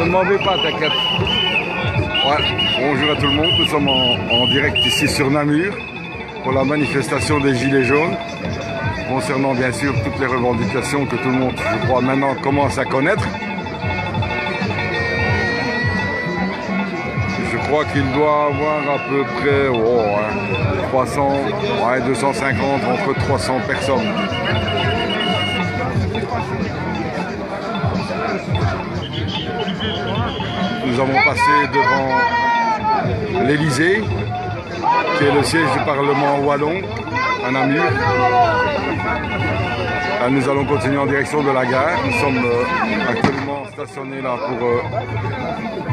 ne m'en veux pas, t'inquiète. Ouais, bonjour à tout le monde, nous sommes en direct ici sur Namur pour la manifestation des Gilets jaunes concernant bien sûr toutes les revendications que tout le monde, je crois, maintenant commence à connaître. Je crois qu'il doit avoir à peu près 300, 250, entre 300 personnes. Nous avons passé devant l'Élysée, qui est le siège du Parlement wallon, à Namur. Là, nous allons continuer en direction de la gare. Nous sommes actuellement stationnés là pour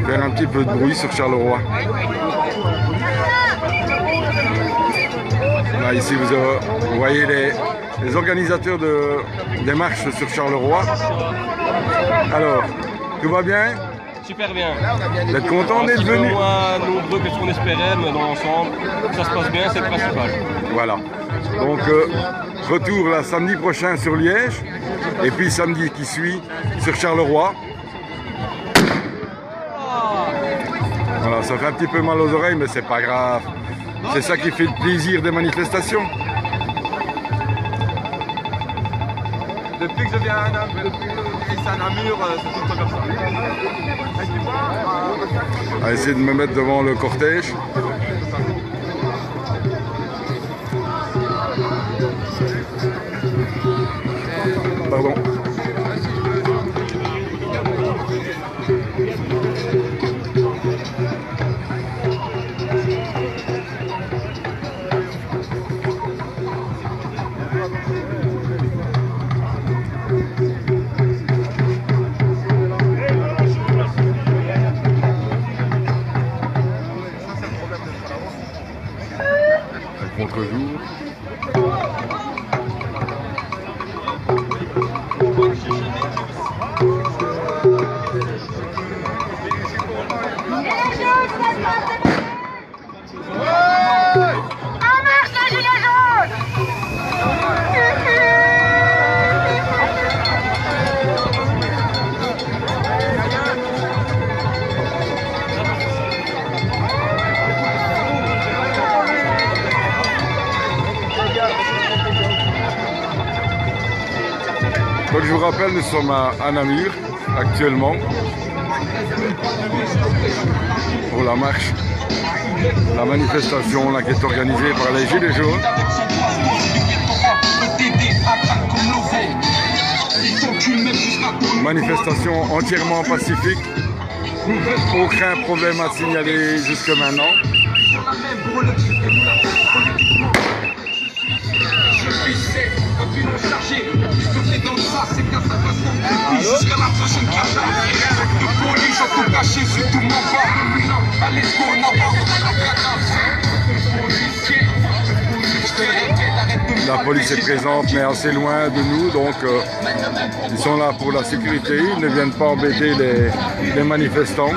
faire un petit peu de bruit sur Charleroi. Là, ici, vous voyez les organisateurs des marches sur Charleroi. Alors, tout va bien? Super bien. Vous êtes content d'être venu? Moins nombreux que ce qu'on espérait, mais dans l'ensemble, ça se passe bien, c'est le principal. Voilà. Donc, retour là samedi prochain sur Liège, et puis samedi qui suit sur Charleroi. Voilà, ça fait un petit peu mal aux oreilles, mais c'est pas grave. C'est ça qui fait le plaisir des manifestations. Depuis que je viens à Namur, c'est tout le temps comme ça. On va essayer de me mettre devant le cortège. Pardon. Contre-jour. Donc je vous rappelle, nous sommes à Namur actuellement pour la marche, la manifestation là, qui est organisée par les Gilets jaunes. Manifestation entièrement pacifique, aucun problème à signaler jusque maintenant. La police est présente mais assez loin de nous, donc ils sont là pour la sécurité, ils ne viennent pas embêter les manifestants.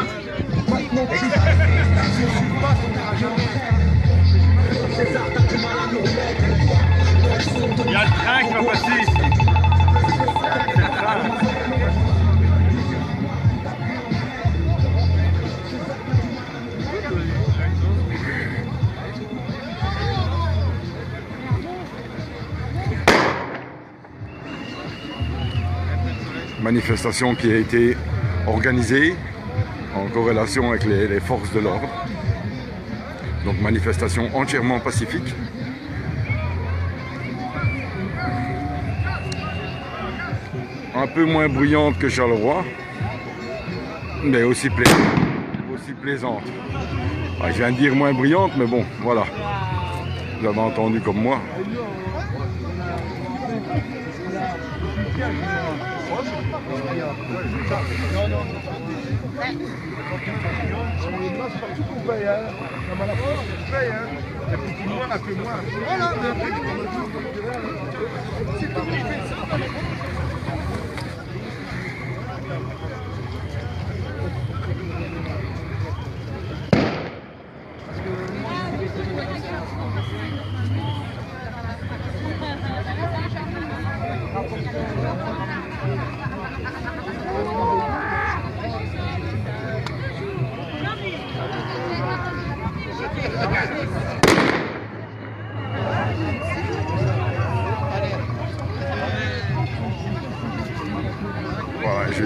Il y a le train qui va passer ici. C'est le train. Manifestation qui a été organisée en corrélation avec les forces de l'ordre. Donc manifestation entièrement pacifique. Un peu moins bruyante que Charleroi, mais aussi plaisante. Je viens de dire moins bruyante, mais bon, voilà. Vous avez entendu comme moi.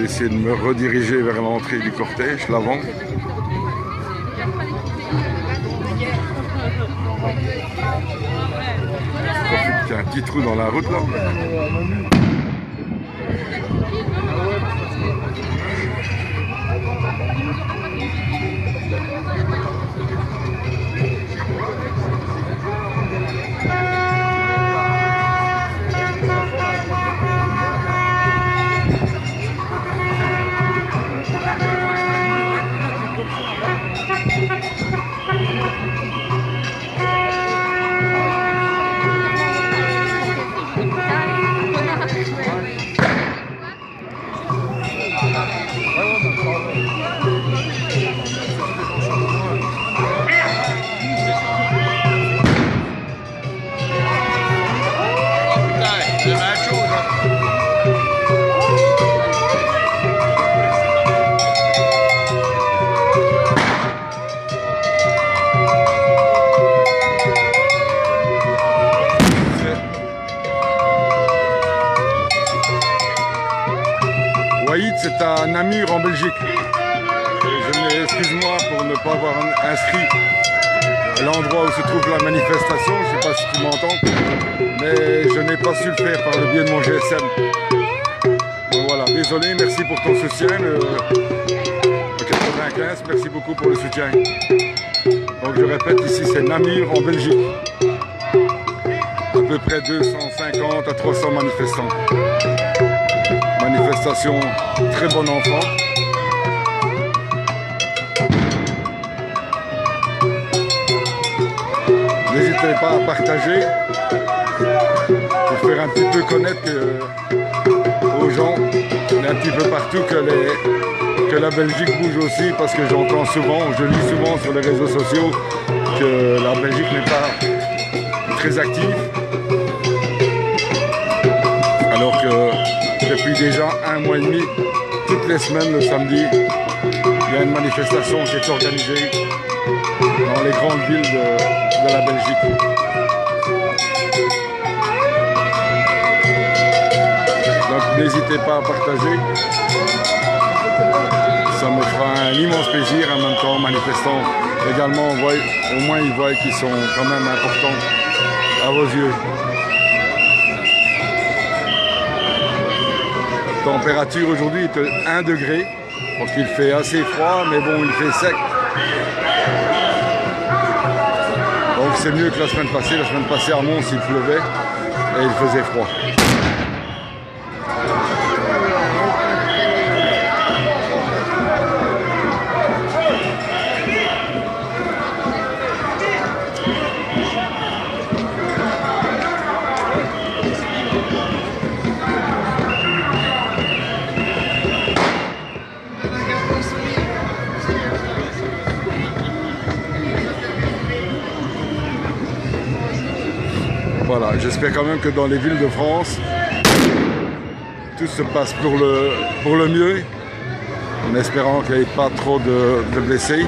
essayer de me rediriger vers l'entrée du cortège, l'avant. Il y a un petit trou dans la route là. C'est à Namur en Belgique. Excuse-moi pour ne pas avoir inscrit l'endroit où se trouve la manifestation, je ne sais pas si tu m'entends, mais je n'ai pas su le faire par le biais de mon GSM. Donc voilà, désolé, merci pour ton soutien, le 95, merci beaucoup pour le soutien. Donc je répète, ici c'est Namur en Belgique. À peu près 250 à 300 manifestants. Manifestation très bon enfant. N'hésitez pas à partager pour faire un petit peu connaître aux gens un petit peu partout que la Belgique bouge aussi, parce que j'entends souvent, je lis souvent sur les réseaux sociaux que la Belgique n'est pas très active, alors que depuis déjà 1 mois et demi, toutes les semaines, le samedi, il y a une manifestation qui est organisée dans les grandes villes de la Belgique. Donc n'hésitez pas à partager. Ça me fera un immense plaisir. En même temps, manifestants également, au moins ils voient qu'ils sont quand même importants à vos yeux. La température aujourd'hui est 1 degré, donc il fait assez froid, mais bon, il fait sec. Donc c'est mieux que la semaine passée. La semaine passée à Mons, il pleuvait et il faisait froid. Voilà, j'espère quand même que dans les villes de France, tout se passe pour le mieux, en espérant qu'il n'y ait pas trop de blessés.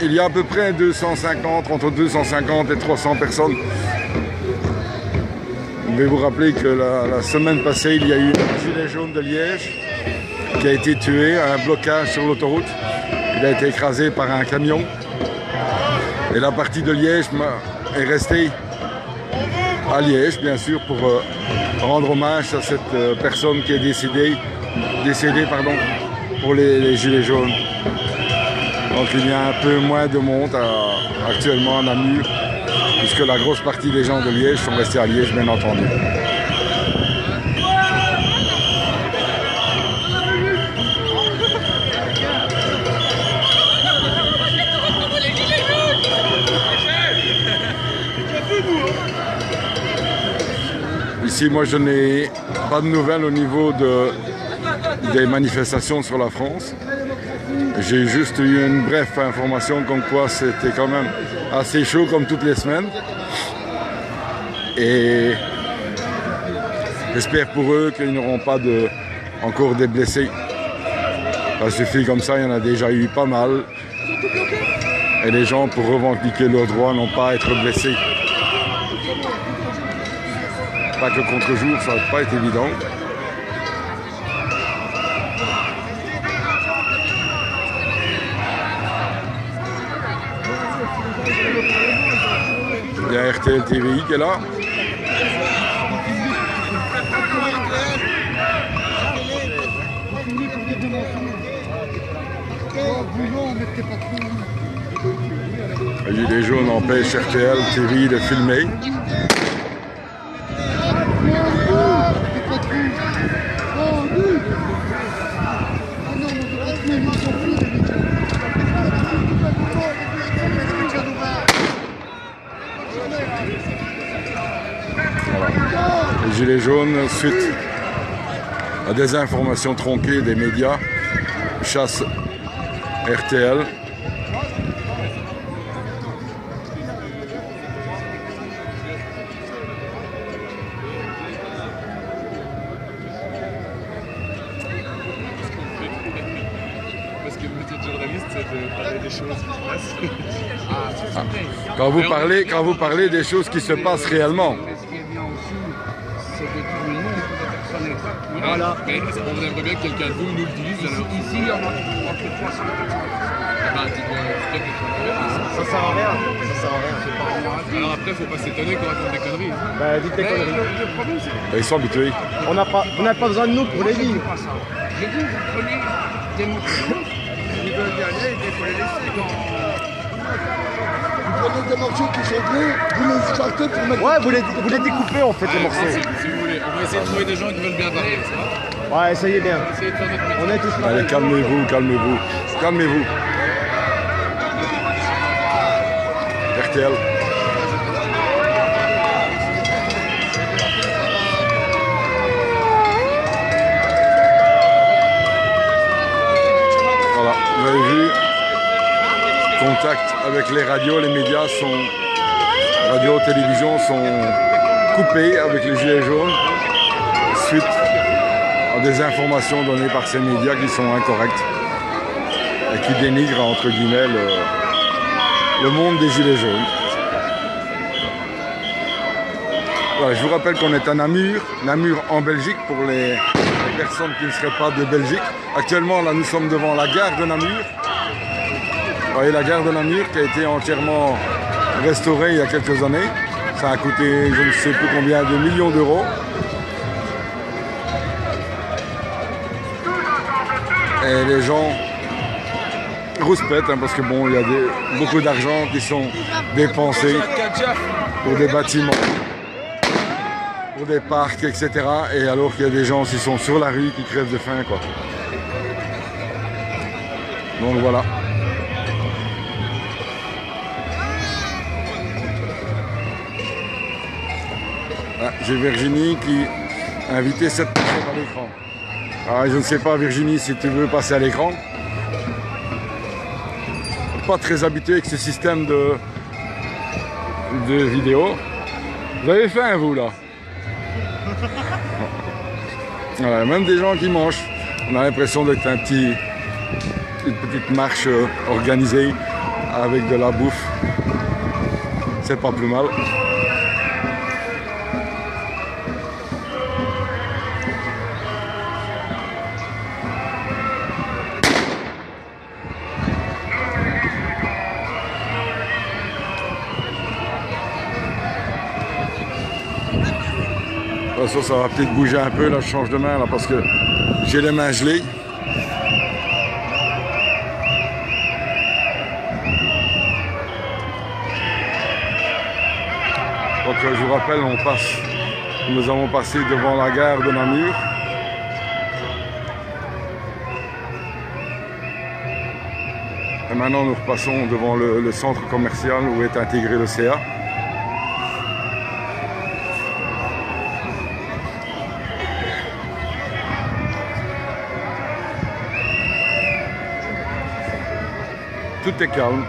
Il y a à peu près 250, entre 250 et 300 personnes. Je vais vous rappeler que la semaine passée, il y a eu un gilet jaune de Liège qui a été tué à un blocage sur l'autoroute. Il a été écrasé par un camion. Et la partie de Liège est restée à Liège, bien sûr, pour rendre hommage à cette personne qui est décédée pour les gilets jaunes. Donc il y a un peu moins de monde actuellement à Namur, puisque la grosse partie des gens de Liège sont restés à Liège, bien entendu. Ici, moi, je n'ai pas de nouvelles au niveau des manifestations sur la France. J'ai juste eu une brève information comme quoi c'était quand même assez chaud comme toutes les semaines. Et j'espère pour eux qu'ils n'auront pas encore des blessés. Ça suffit comme ça, il y en a déjà eu pas mal. Et les gens, pour revendiquer leurs droits, n'ont pas à être blessés. Pas que le contre-jour, ça va pas être évident. RTL TVI qui est là. Les Gilets jaunes empêchent RTL TVI de filmer. Voilà. Les Gilets jaunes, suite à des informations tronquées des médias, chassent RTL. Parce que le métier de journaliste, c'est de parler des choses qui se passent. Quand vous parlez des choses qui se passent réellement. Mais ce qui est bien aussi, c'est de dire le nombre de personnes exactes. Voilà. Mais on aimerait bien que quelqu'un de vous nous le dise. Alors. Ici, on a entre 300 et 400 personnes. Ça sert à rien. Ça sert à rien. Alors après, faut pas s'étonner qu'on raconte des conneries. Bah, dites des Mais conneries. le problème, c'est que Ils sont habitués. Vous n'avez pas besoin de nous pour les je vivre. fais pas ça. J'ai dit, vous prenez des morceaux, ils veulent y aller, il faut les laisser dans... Vous prenez des morceaux qui sont bleus, vous les sortez pour mettre... Ouais, vous les découpez en fait les morceaux. Si vous voulez, on va essayer de trouver des gens qui veulent bien parler, ça va? Ouais, essayez bien. Essayez de faire notre métier. On est tous Allez, pareils. calmez-vous, calmez-vous. Calmez-vous. RTL. Voilà, vous avez vu, contact avec les radios, les médias sont, radio, télévision sont coupés avec les Gilets jaunes suite à des informations données par ces médias qui sont incorrectes et qui dénigrent entre guillemets le monde des Gilets jaunes. Voilà, je vous rappelle qu'on est à Namur en Belgique pour les personnes qui ne seraient pas de Belgique. Actuellement, là, nous sommes devant la gare de Namur. Vous voyez la gare de Namur qui a été entièrement restaurée il y a quelques années. Ça a coûté je ne sais plus combien de millions d'euros. Et les gens rouspètent parce que bon, il y a beaucoup d'argent qui sont dépensés pour des bâtiments, pour des parcs, etc. Et alors qu'il y a des gens qui sont sur la rue qui crèvent de faim, quoi. Donc voilà. Ah, j'ai Virginie qui a invité cette personne à l'écran. Ah, je ne sais pas Virginie si tu veux passer à l'écran. Pas très habitué avec ce système de vidéo. Vous avez faim vous là? Voilà, même des gens qui mangent. On a l'impression d'être une petite marche organisée avec de la bouffe. C'est pas plus mal. De toute façon, ça va peut-être bouger un peu, là je change de main là parce que j'ai les mains gelées. Donc je vous rappelle, nous avons passé devant la gare de Namur. Et maintenant nous repassons devant le centre commercial où est intégré le CA. Tout est calme.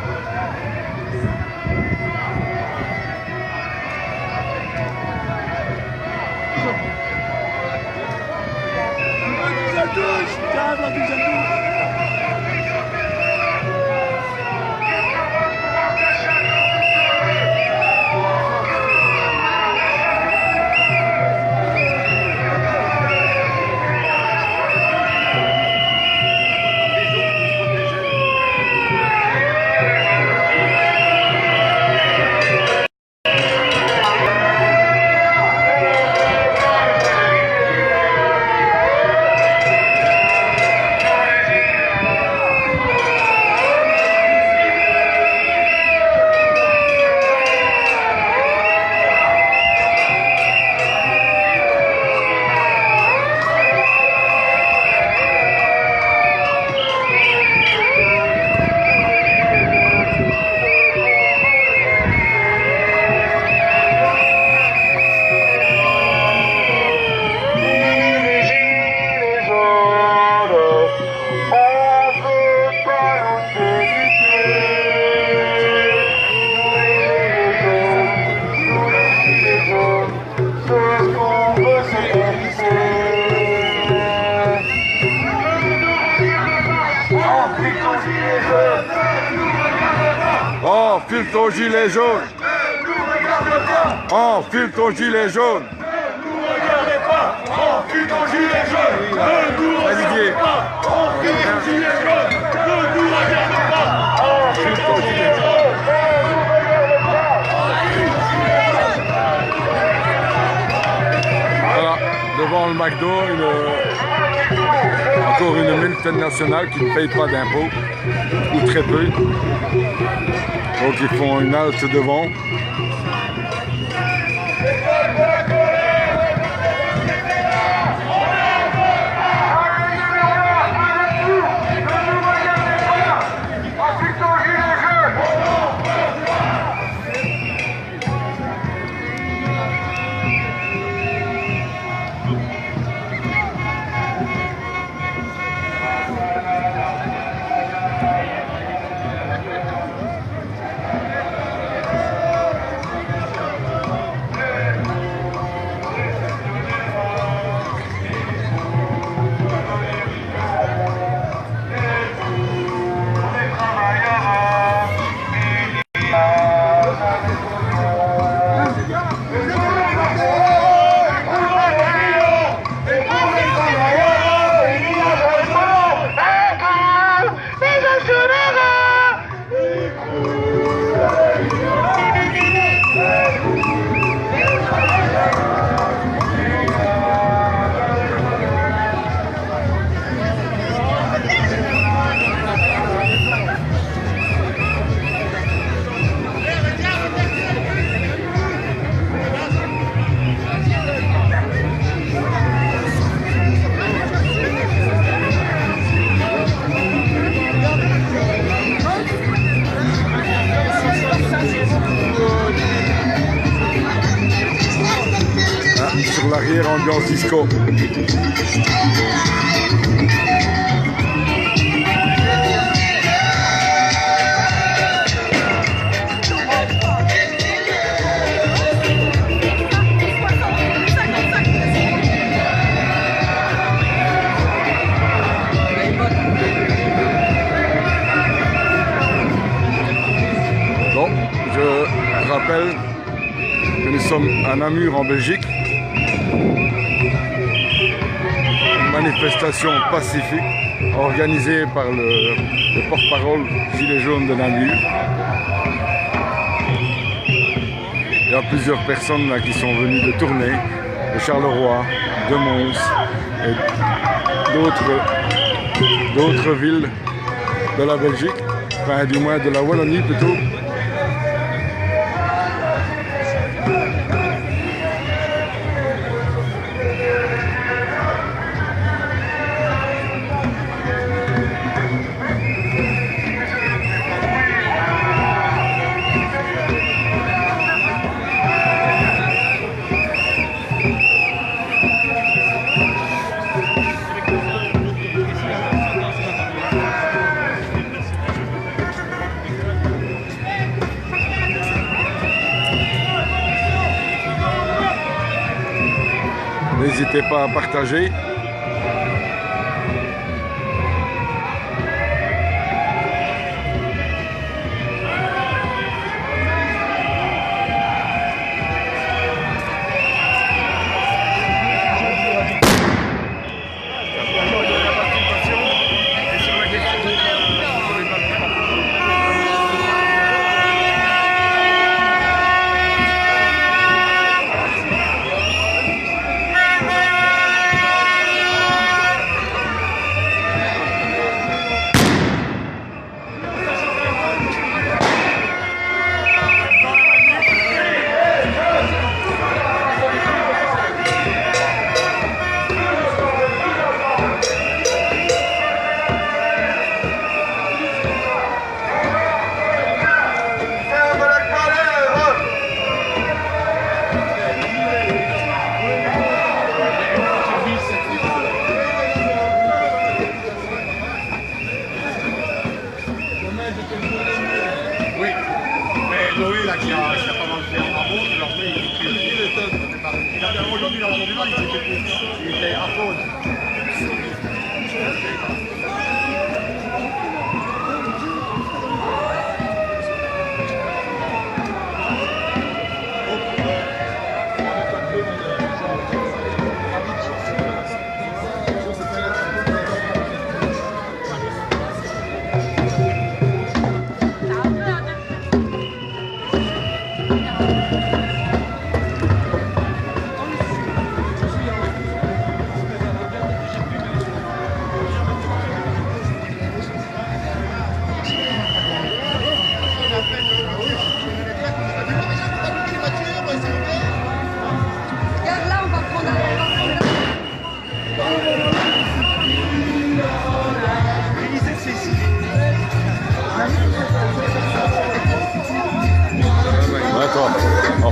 Enfile ton gilet jaune. Enfile ton gilet jaune. Enfile ton gilet jaune. Ne nous regarde pas. Enfile ton gilet jaune. Ne nous regarde pas. Enfile ton gilet jaune. Voilà, devant le McDo, encore une multinationale qui ne paye pas d'impôts, ou très peu. Donc ils font une halte devant. Sur l'arrière, ambiance disco. Bon, je rappelle que nous sommes à Namur en Belgique. Manifestation pacifique organisée par le porte-parole Gilets jaunes de Namur. Il y a plusieurs personnes là qui sont venues de Tournai, de Charleroi, de Mons et d'autres villes de la Belgique, enfin du moins de la Wallonie plutôt. N'hésitez pas à partager.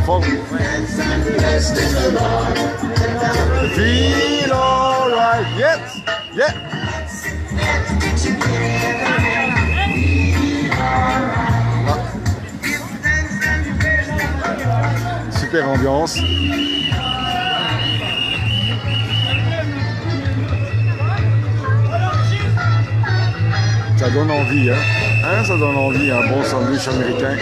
forme. Feel alright, yes, yeah. Super ambiance. Ça donne envie, hein, ça donne envie, un bon sandwich américain.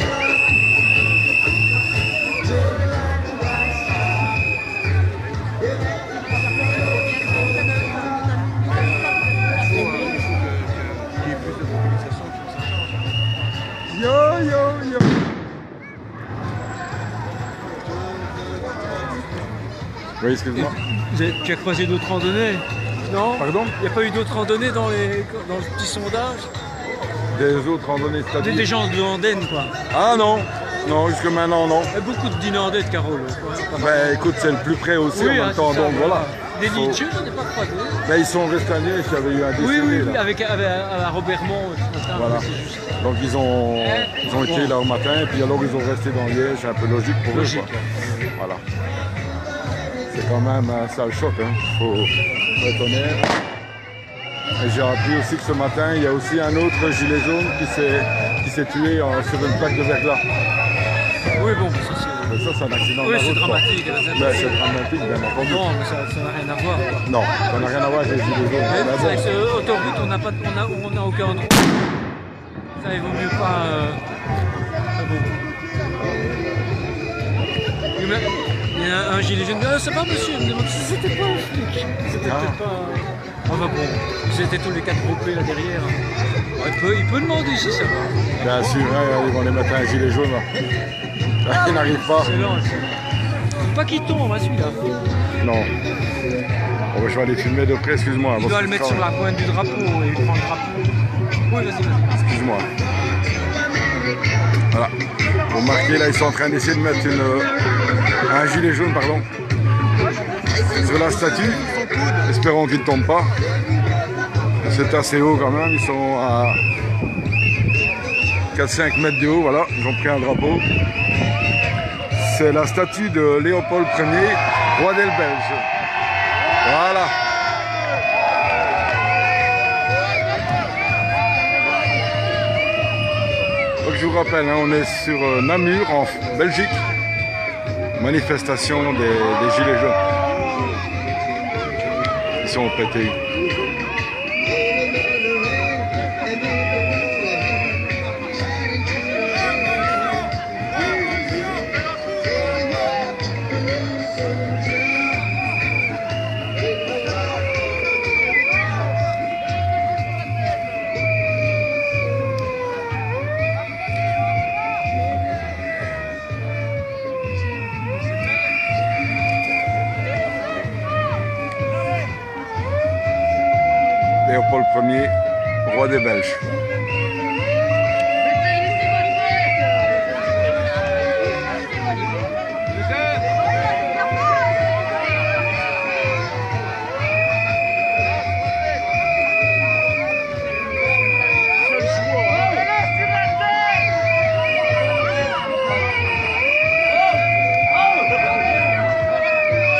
Yo, yo, yo. Oui, excuse-moi. Tu as croisé d'autres randonnées? Non? Pardon? Il n'y a pas eu d'autres randonnées dans le petit sondage? Des autres randonnées, c'est-à-dire? Des gens de Andenne, quoi. Ah non, non, jusque maintenant, non. Il y a beaucoup de dîners de Carole. Ben écoute, c'est le plus près aussi en même temps, donc voilà. Des Lietcheux, je n'ai pas croisé. Ben ils sont restés à Liège, il y avait eu un décédé. Oui, là. avec à Robermont ce matin. Voilà. C'est juste. Donc ils ont été là au matin, et puis alors ils ont resté dans Liège, c'est un peu logique pour eux. Quoi. Voilà. C'est quand même un sale choc, hein. Faut être honnête. Et j'ai appris aussi que ce matin, il y a aussi un autre gilet jaune qui s'est tué sur une plaque de verglas. Oui, bon, ça c'est... Mais ça, c'est un accident de Oui, la c'est route, dramatique. quoi. Ben, c'est dramatique, bien entendu. Non, mais ça n'a rien à voir, quoi. Non, ça n'a rien à voir avec les gilets jaunes. Ouais, Mais c'est avec bon. cette autoroute, on n'a aucun endroit. Ça, il vaut mieux pas... Ah bon. Il y a un gilet jaune. Ah, ça va, monsieur? Il me demande si c'était pas un flic. C'était peut-être pas... Ah bah bon, ils étaient tous les quatre groupés là derrière. Il peut demander si ça va. Bien sûr, hein, ils vont les mettre un gilet jaune. Là. Ils n'arrivent pas. C'est lent, faut pas qu'il tombe, hein, celui-là. Non. Bon, je vais aller filmer de près, excuse-moi. Tu dois le mettre sur la pointe du drapeau et il prend le drapeau. Oui, vas-y. Excuse-moi. Voilà. Vous remarquez, là, ils sont en train d'essayer de mettre un gilet jaune, pardon, sur la statue. Espérons qu'il ne tombe pas. C'est assez haut quand même. Ils sont à 4-5 mètres de haut. Voilà, ils ont pris un drapeau. C'est la statue de Léopold Ier, roi des Belges. Voilà. Donc je vous rappelle, hein, on est sur Namur, en Belgique. Manifestation des Gilets jaunes. Ils sont au PTU. Léopold Ier, roi des Belges.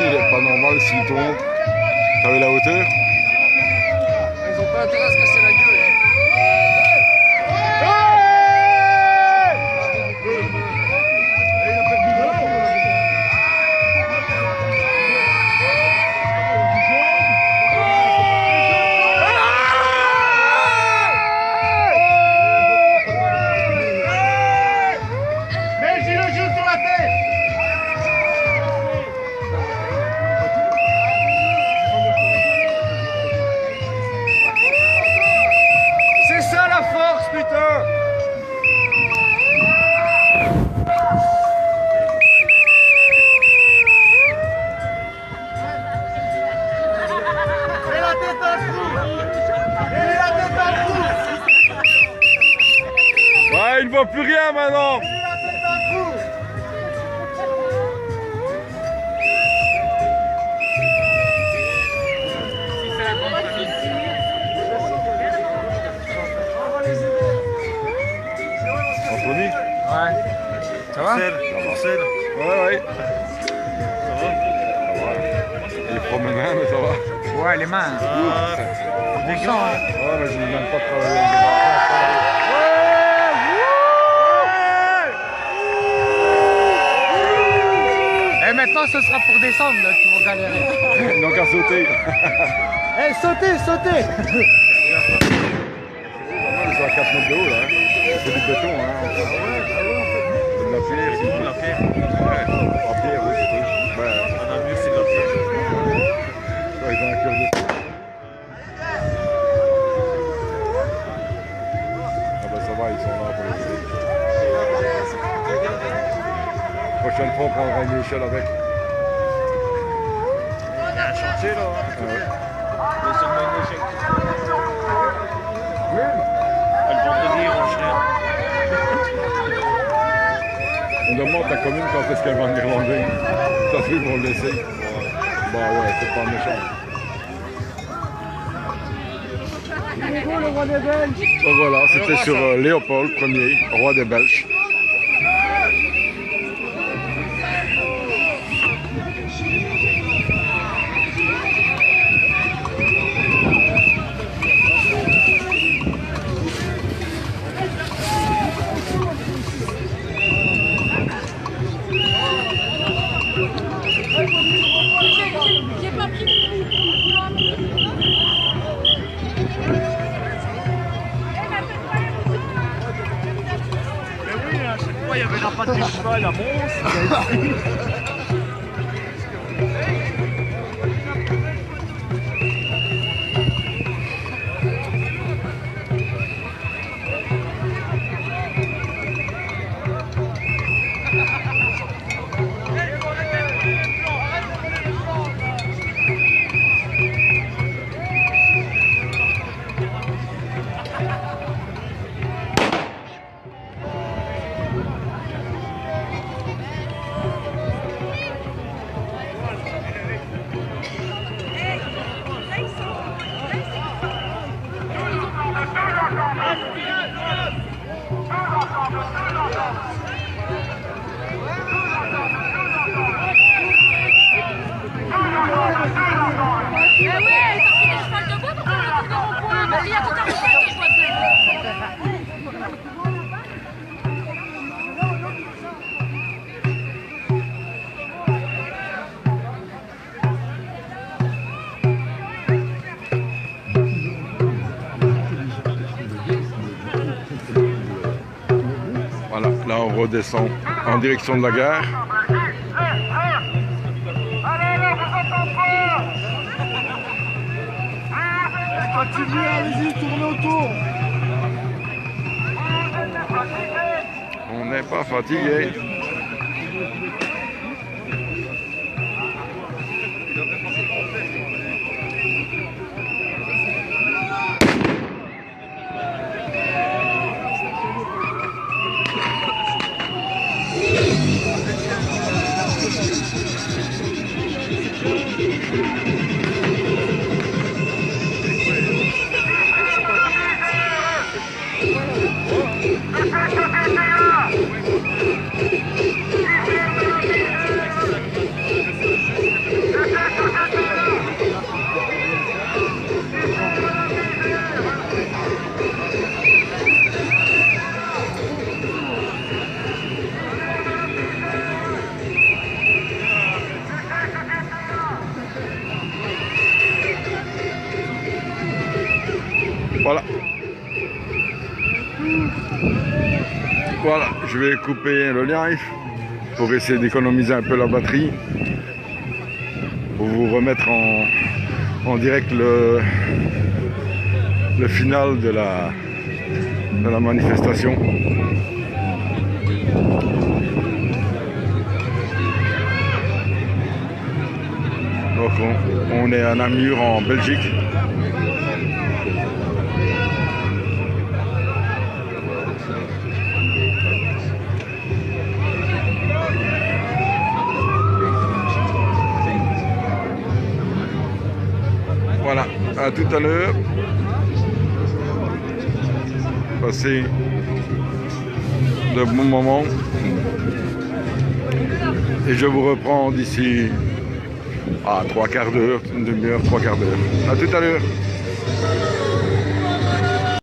Il est pas normal s'il tombe. T'as vu la hauteur? Ils ont pas intérêt à se casser la gueule. Ouais, il ne voit plus rien maintenant. Anthony? Ouais. Ça va? Ouais, ouais. Ça va. Il est promenant, mais ça va. Ouais, les mains. Des grands. Ouais, mais je ne viens pas de travailler. Et maintenant, ce sera pour descendre là, qu'ils vont galérer. Ils n'ont qu'à sauter. Eh, sautez, sautez! Ils sont à 4 mètres de haut, là. C'est du béton, hein. C'est de la pierre. C'est de la pierre. Ouais, en pierre, oui, c'est tout. Ouais. Dans le mur, c'est de la pierre. Ouais, ils ont un cœur de... Ah ben ça va, ils sont là pour les aider. Prochaine fois, on prendra une échelle avec. Il y a un chantier là. Ouais. Mais seulement une échec. Le vendredi, on enchaîne. On demande à la commune quand est-ce qu'elle va en Irlandais. Ça fait qu'on l'essaye. Bah ouais, c'est pas méchant. Donc voilà, c'était sur Léopold Ier, roi des Belges. J'ai pas pris. Mais oui, à chaque fois, il y avait la patte du cheval à Mons. Voilà, là on redescend en direction de la gare. Continuez, allez-y, tournez autour. On n'est pas fatigué. Voilà. Voilà, je vais couper le live pour essayer d'économiser un peu la batterie. Pour vous remettre en direct le final de la manifestation. Donc on est à Namur en Belgique. Voilà, à tout à l'heure. Passez de bons moments. Et je vous reprends d'ici à 3 quarts d'heure, une demi-heure, 3 quarts d'heure. À tout à l'heure.